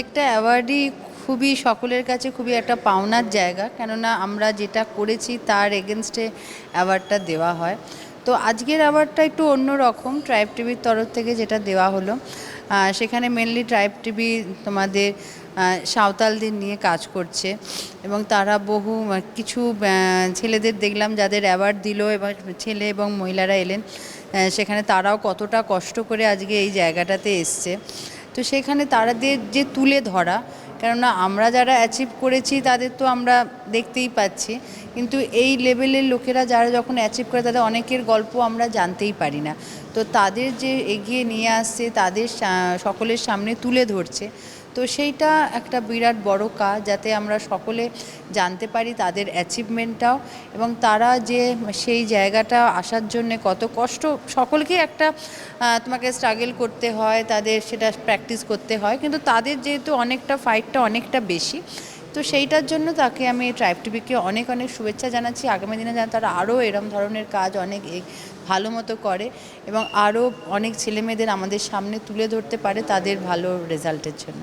প্রত্যেকটা অ্যাওয়ার্ডই খুবই সকলের কাছে খুবই একটা পাওনার জায়গা, কেননা আমরা যেটা করেছি তার এগেনস্টে অ্যাওয়ার্ডটা দেওয়া হয়। তো আজকের অ্যাওয়ার্ডটা একটু অন্যরকম, ট্রাইব টিভির তরফ থেকে যেটা দেওয়া হলো, সেখানে মেনলি ট্রাইব টিভি তোমাদের সাঁওতালদের নিয়ে কাজ করছে এবং তারা বহু কিছু ছেলেদের দেখলাম যাদের অ্যাওয়ার্ড দিল এবং ছেলে এবং মহিলারা এলেন সেখানে, তারাও কতটা কষ্ট করে আজকে এই জায়গাটাতে এসছে। তো সেখানে তাদের যে তুলে ধরা, কেননা আমরা যারা অ্যাচিভ করেছি তাদের তো আমরা দেখতেই পাচ্ছি, কিন্তু এই লেভেলের লোকেরা যারা যখন অ্যাচিভ করে তাদের অনেকের গল্প আমরা জানতেই পারি না। তো তাদের যে এগিয়ে নিয়ে আসছে, তাদের সকলের সামনে তুলে ধরছে, তো সেইটা একটা বিরাট বড় কাজ, যাতে আমরা সকলে জানতে পারি তাদের অ্যাচিভমেন্টটাও, এবং তারা যে সেই জায়গাটা আসার জন্যে কত কষ্ট, সকলকেই একটা তোমাকে স্ট্রাগল করতে হয়, তাদের সেটা প্র্যাকটিস করতে হয়, কিন্তু তাদের যেহেতু অনেকটা ফাইটটা অনেকটা বেশি, তো সেইটার জন্য তাকে আমি ট্রাইব টিভিকে অনেক অনেক শুভেচ্ছা জানাচ্ছি। আগামী দিনে যেন তারা আরও এরম ধরনের কাজ অনেক ভালো মতো করে এবং আরও অনেক ছেলেমেয়েদের আমাদের সামনে তুলে ধরতে পারে তাদের ভালো রেজাল্টের জন্য।